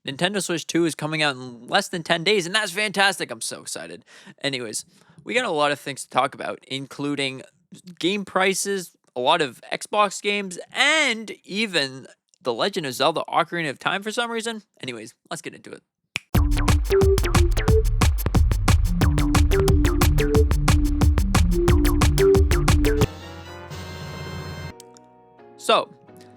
Nintendo Switch 2 is coming out in less than 10 days, and that's fantastic. I'm so excited. Anyways, we got a lot of things to talk about, including game prices, a lot of Xbox games, and even The Legend of Zelda Ocarina of Time for some reason. Anyways, let's get into it. So,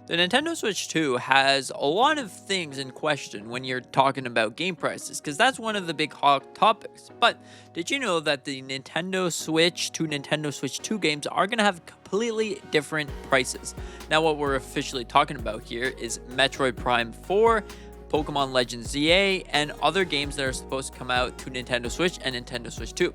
the Nintendo Switch 2 has a lot of things in question when you're talking about game prices, because that's one of the big hot topics. But did you know that the Nintendo Switch to Nintendo Switch 2 games are going to have completely different prices? Now, what we're officially talking about here is Metroid Prime 4, Pokemon Legends ZA, and other games that are supposed to come out to Nintendo Switch and Nintendo Switch 2.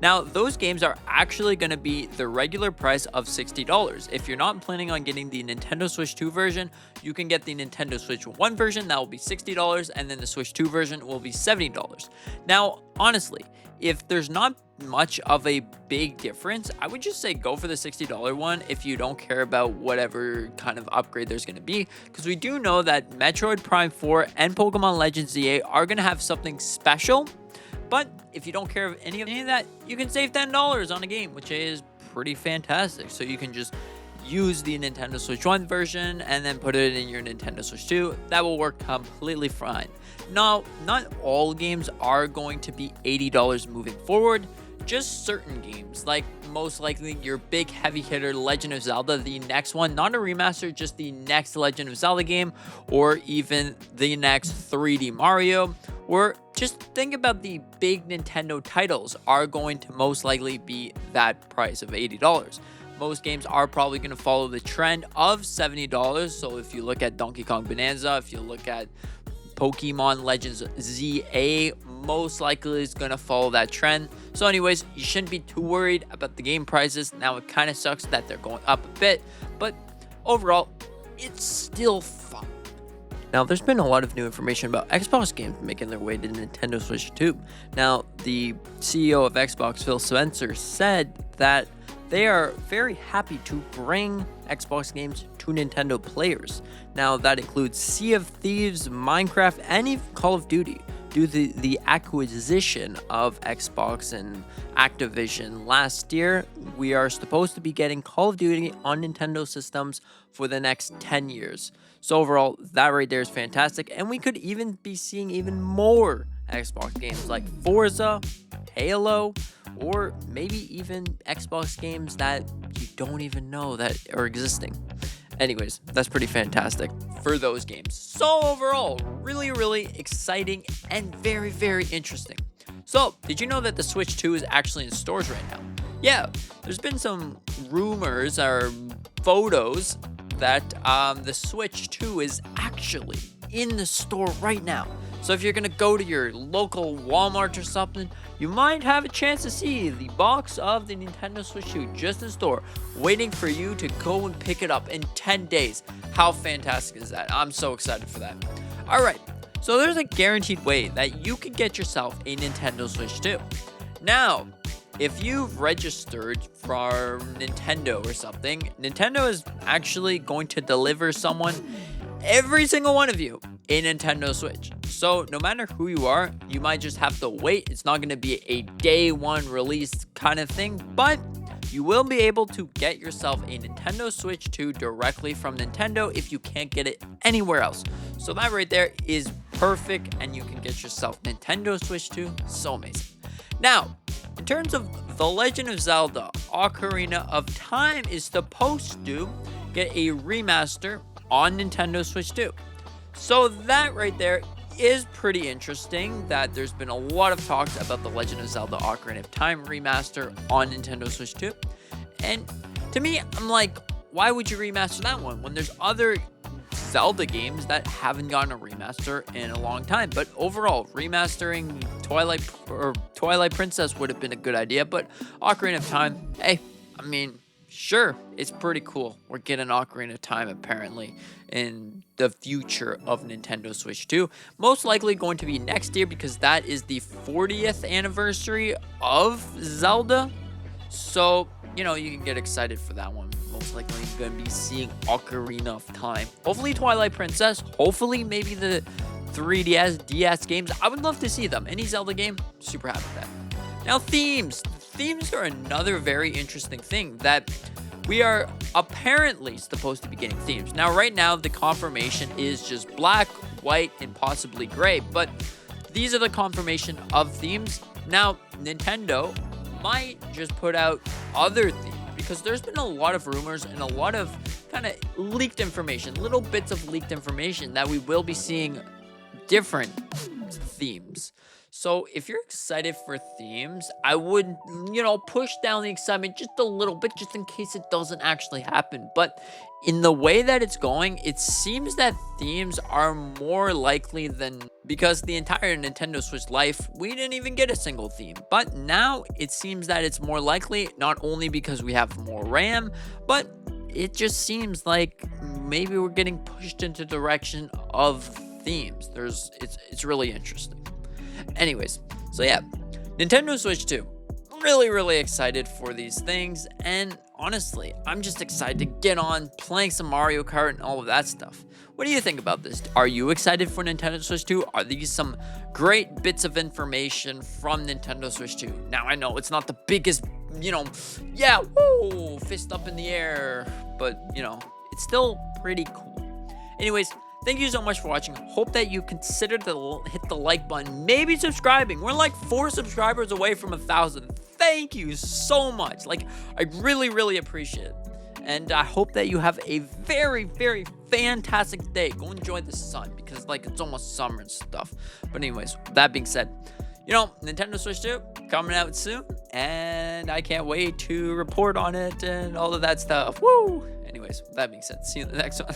Now, those games are actually going to be the regular price of $60. If you're not planning on getting the Nintendo Switch 2 version, you can get the Nintendo Switch 1 version, that will be $60, and then the Switch 2 version will be $70. Now, honestly, if there's not much of a big difference, I would just say go for the $60 one if you don't care about whatever kind of upgrade there's going to be, because we do know that Metroid Prime 4 and Pokemon Legends ZA are going to have something special. But if you don't care of any of that, you can save $10 on a game, which is pretty fantastic. So you can just use the Nintendo Switch 1 version and then put it in your Nintendo Switch 2. That will work completely fine. Now, not all games are going to be $80 moving forward. Just certain games, like most likely your big heavy hitter Legend of Zelda, the next one, not a remaster, just the next Legend of Zelda game, or even the next 3D Mario, or just think about the big Nintendo titles are going to most likely be that price of $80. Most games are probably going to follow the trend of $70. So if you look at Donkey Kong Bonanza, if you look at Pokemon Legends ZA, most likely is going to follow that trend. So anyways, you shouldn't be too worried about the game prices. Now, it kind of sucks that they're going up a bit, but overall, it's still fun. Now, there's been a lot of new information about Xbox games making their way to Nintendo Switch 2. Now, the CEO of Xbox, Phil Spencer, said that they are very happy to bring Xbox games to Nintendo players. Now, that includes Sea of Thieves, Minecraft, and even Call of Duty. Due to the acquisition of Xbox and Activision last year, we are supposed to be getting Call of Duty on Nintendo systems for the next 10 years. So overall, that right there is fantastic, and we could even be seeing even more Xbox games like Forza, Halo, or maybe even Xbox games that you don't even know that are existing. Anyways, that's pretty fantastic for those games. So overall, really, really exciting and very, very interesting. So, did you know that the Switch 2 is actually in stores right now? Yeah, there's been some rumors or photos that the Switch 2 is actually in the store right now. So if you're going to go to your local Walmart or something, you might have a chance to see the box of the Nintendo Switch 2 just in store, waiting for you to go and pick it up in 10 days. How fantastic is that? I'm so excited for that. All right, so there's a guaranteed way that you can get yourself a Nintendo Switch 2. Now, if you've registered for Nintendo or something, Nintendo is actually going to deliver every single one of you, a Nintendo Switch. So no matter who you are, you might just have to wait. It's not going to be a day one release kind of thing, but you will be able to get yourself a Nintendo Switch 2 directly from Nintendo if you can't get it anywhere else. So that right there is perfect, and you can get yourself Nintendo Switch 2. So amazing. Now, in terms of The Legend of Zelda Ocarina of Time is supposed to get a remaster on Nintendo Switch 2. So that right there is pretty interesting, that there's been a lot of talks about The Legend of Zelda Ocarina of Time remaster on Nintendo Switch 2. And to me, I'm like, why would you remaster that one when there's other Zelda games that haven't gotten a remaster in a long time? But overall, remastering Twilight Princess would have been a good idea, but Ocarina of Time, hey, I mean, sure, it's pretty cool. We're getting Ocarina of Time apparently in the future of Nintendo Switch 2. Most likely going to be next year, because that is the 40th anniversary of Zelda. So, you can get excited for that one. Most likely going to be seeing Ocarina of Time. Hopefully Twilight Princess. Hopefully maybe the 3DS, DS games, I would love to see them. Any Zelda game, super happy with that. Now, themes. Themes are another very interesting thing that we are apparently supposed to be getting themes. Now, right now, the confirmation is just black, white, and possibly gray, but these are the confirmation of themes. Now, Nintendo might just put out other themes because there's been a lot of rumors and a lot of kind of leaked information, little bits of leaked information that we will be seeing different themes. So if you're excited for themes, I would, push down the excitement just a little bit, just in case it doesn't actually happen. But in the way that it's going, it seems that themes are more likely than, because the entire Nintendo Switch life, we didn't even get a single theme. But now it seems that it's more likely, not only because we have more RAM, but it just seems like maybe we're getting pushed into the direction of themes. It's really interesting. Anyways, so yeah, Nintendo Switch 2. Really excited for these things, and honestly, I'm just excited to get on playing some Mario Kart and all of that stuff. What do you think about this? Are you excited for Nintendo Switch 2? Are these some great bits of information from Nintendo Switch 2? Now, I know it's not the biggest, fist up in the air, but, it's still pretty cool. Anyways, thank you so much for watching. Hope that you consider to hit the like button, maybe subscribing. We're like 4 subscribers away from 1,000. Thank you so much. I really appreciate it. And I hope that you have a very fantastic day. Go enjoy the sun because it's almost summer and stuff. But anyways, with that being said, Nintendo Switch 2 coming out soon, and I can't wait to report on it and all of that stuff. Woo! Anyways, with that being said, see you in the next one.